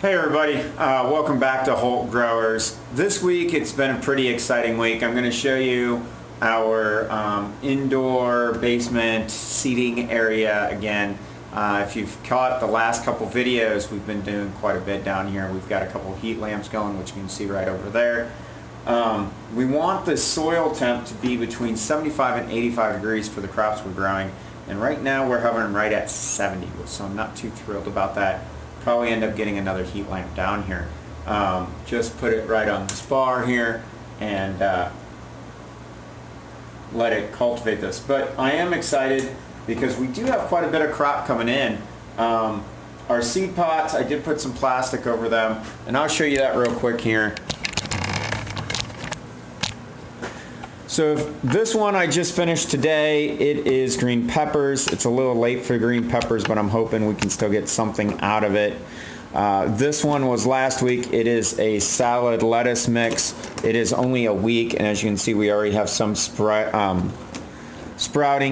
Hey everybody, welcome back to Holt Growers. This week it's been a pretty exciting week. I'm going to show you our indoor basement seating area again. If you've caught the last couple videos, we've been doing quite a bit down here. We've got a couple heat lamps going, which you can see right over there. We want the soil temp to be between 75 and 85 degrees for the crops we're growing, and right now we're hovering right at 70, so I'm not too thrilled about that. Probably end up getting another heat lamp down here. Just put it right on this bar here and let it cultivate this. But I am excited because we do have quite a bit of crop coming in. Our seed pots, I did put some plastic over them, and I'll show you that real quick here. So this one I just finished today. It is green peppers. It's a little late for green peppers, but I'm hoping we can still get something out of it. This one was last week. It is a salad lettuce mix. It is only a week, and as you can see, we already have some sprouting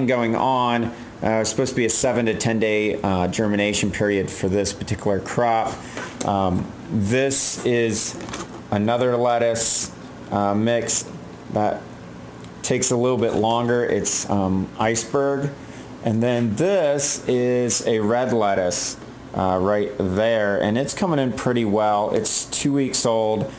going on. It's supposed to be a 7 to 10 day germination period for this particular crop. This is another lettuce mix that takes a little bit longer. It's iceberg, and then this is a red lettuce right there, and it's coming in pretty well. It's 2 weeks old.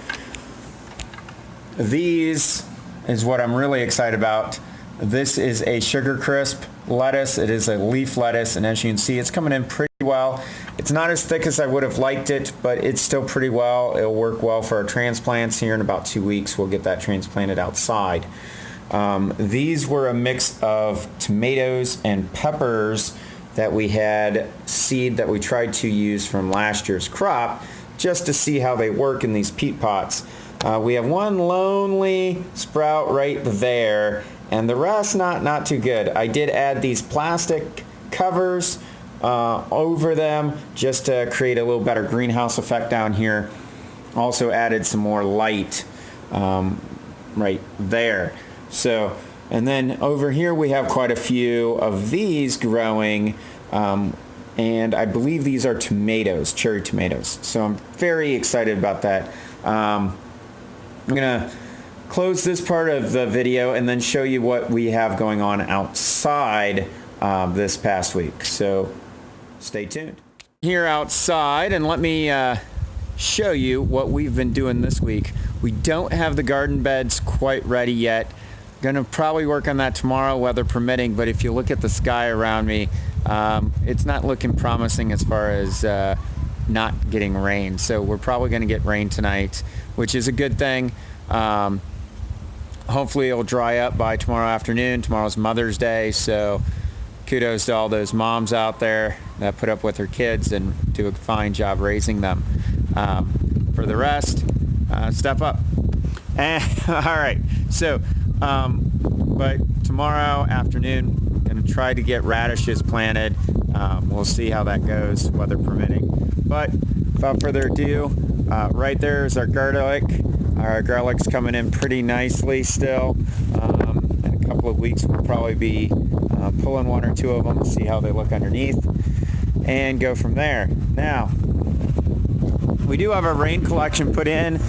These is what I'm really excited about. This is a sugar crisp lettuce. It is a leaf lettuce, and as you can see, it's coming in pretty well. It's not as thick as I would have liked it, but it's still pretty well. It'll work well for our transplants. Here in about 2 weeks, we'll get that transplanted outside. These were a mix of tomatoes and peppers that we had seed that we tried to use from last year's crop just to see how they work in these peat pots. We have one lonely sprout right there, and the rest not too good. I did add these plastic covers over them just to create a little better greenhouse effect down here. Also added some more light right there. So, and then over here we have quite a few of these growing, and I believe these are tomatoes, cherry tomatoes. So I'm very excited about that. I'm gonna close this part of the video and then show you what we have going on outside this past week. So stay tuned. Here outside, and let me show you what we've been doing this week. We don't have the garden beds quite ready yet. Gonna probably work on that tomorrow, weather permitting, but if you look at the sky around me, it's not looking promising as far as not getting rain. So we're probably gonna get rain tonight, which is a good thing. Hopefully it'll dry up by tomorrow afternoon. Tomorrow's Mother's Day, so kudos to all those moms out there that put up with their kids and do a fine job raising them. For the rest, step up. All right, so but tomorrow afternoon, I'm going to try to get radishes planted. We'll see how that goes, weather permitting. But without further ado, right there is our garlic. Our garlic's coming in pretty nicely still. In a couple of weeks, we'll probably be pulling one or two of them to see how they look underneath and go from there. Now, we do have our rain collection put in.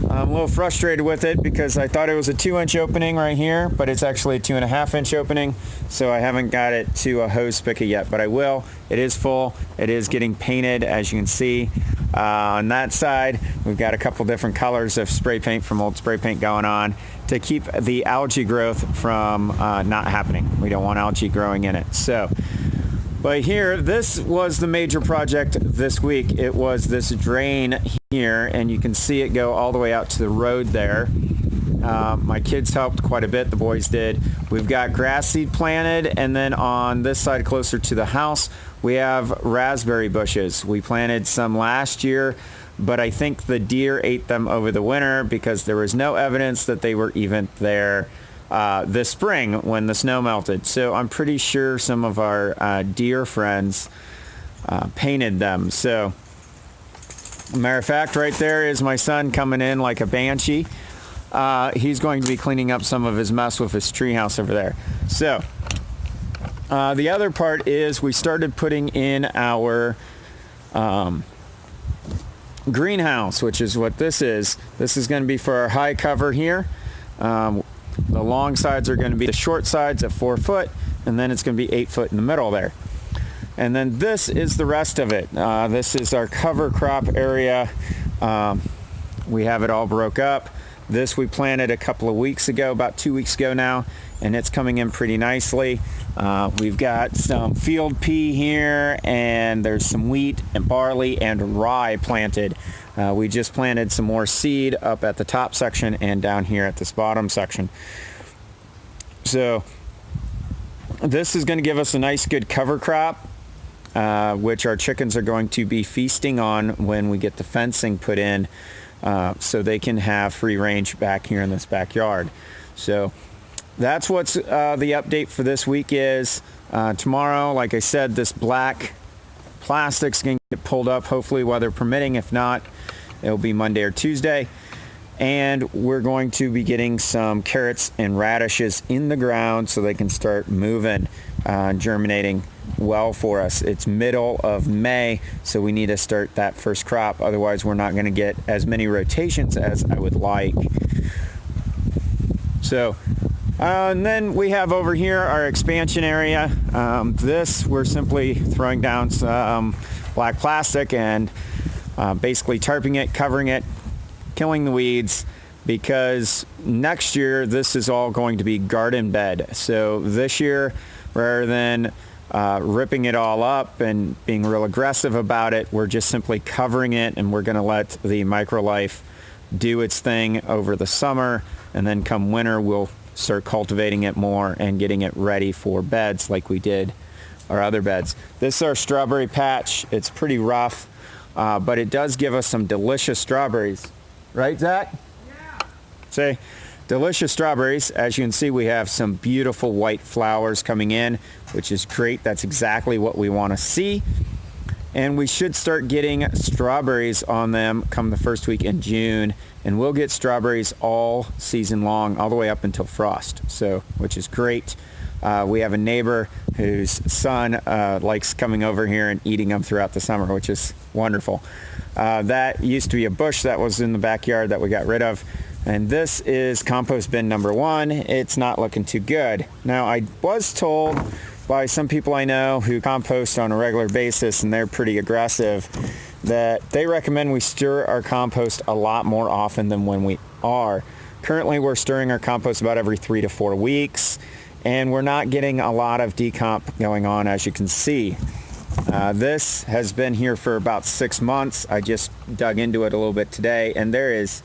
I'm a little frustrated with it because I thought it was a 2-inch opening right here, but it's actually a 2.5-inch opening, so I haven't got it to a hose spigot yet, but I will. It is full. It is getting painted, as you can see. On that side, we've got a couple different colors of spray paint from Old Spray Paint going on to keep the algae growth from not happening. We don't want algae growing in it. So, but here, this was the major project this week. It was this drain here, and you can see it go all the way out to the road there. My kids helped quite a bit, the boys did. We've got grass seed planted, and then on this side closer to the house, we have raspberry bushes. We planted some last year, but I think the deer ate them over the winter because there was no evidence that they were even there this spring when the snow melted. So I'm pretty sure some of our deer friends painted them. So, matter of fact, right there is my son coming in like a banshee. He's going to be cleaning up some of his mess with his treehouse over there. So, the other part is we started putting in our greenhouse, which is what this is. This is going to be for our high cover here. The long sides are going to be the short sides at 4 foot, and then it's going to be 8 foot in the middle there. And then this is the rest of it. This is our cover crop area. We have it all broke up. This we planted a couple of weeks ago, about 2 weeks ago now, and it's coming in pretty nicely. We've got some field pea here, and there's some wheat and barley and rye planted. We just planted some more seed up at the top section and down here at this bottom section. So this is going to give us a nice good cover crop, which our chickens are going to be feasting on when we get the fencing put in, so they can have free range back here in this backyard. So that's what's the update for this week is. Tomorrow, like I said, this black plastic's going to get pulled up, hopefully weather permitting. If not, it'll be Monday or Tuesday. And we're going to be getting some carrots and radishes in the ground so they can start moving, germinating well for us. It's middle of May, so we need to start that first crop. Otherwise, we're not going to get as many rotations as I would like. So, and then we have over here our expansion area. This, we're simply throwing down some black plastic and basically tarping it, covering it, killing the weeds, because next year this is all going to be garden bed. So this year, rather than ripping it all up and being real aggressive about it, we're just simply covering it, and we're going to let the microlife do its thing over the summer, and then come winter we'll start cultivating it more and getting it ready for beds like we did our other beds. This is our strawberry patch. It's pretty rough, but it does give us some delicious strawberries. Right, Zach? Yeah. Say, delicious strawberries. As you can see, we have some beautiful white flowers coming in, which is great. That's exactly what we want to see. And we should start getting strawberries on them come the first week in June. And we'll get strawberries all season long, all the way up until frost, so which is great. We have a neighbor whose son likes coming over here and eating them throughout the summer, which is wonderful. That used to be a bush that was in the backyard that we got rid of. And this is compost bin number 1. It's not looking too good. Now, I was told by some people I know who compost on a regular basis, and they're pretty aggressive, that they recommend we stir our compost a lot more often than when we are. Currently, we're stirring our compost about every 3 to 4 weeks, and we're not getting a lot of decomp going on, as you can see. This has been here for about 6 months. I just dug into it a little bit today, and there is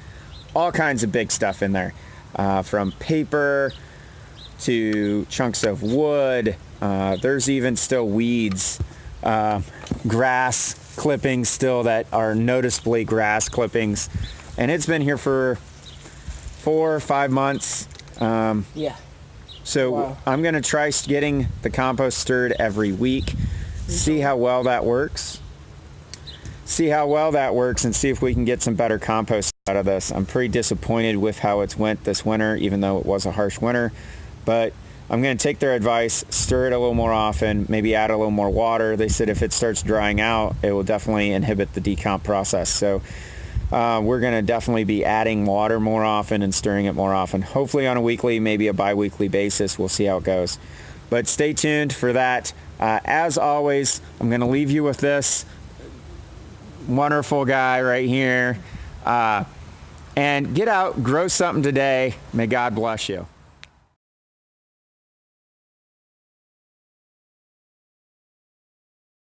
all kinds of big stuff in there, from paper to chunks of wood. There's even still weeds, grass clippings still that are noticeably grass clippings, and it's been here for 4 or 5 months. Yeah. So wow. I'm going to try getting the compost stirred every week, see how well that works. And see if we can get some better compost out of this. I'm pretty disappointed with how it's went this winter, even though it was a harsh winter. But I'm going to take their advice, stir it a little more often, maybe add a little more water. They said if it starts drying out, it will definitely inhibit the decomp process. So we're going to definitely be adding water more often and stirring it more often. Hopefully on a weekly, maybe a bi-weekly basis. We'll see how it goes. But stay tuned for that. As always, I'm going to leave you with this wonderful guy right here. And get out, grow something today. May God bless you.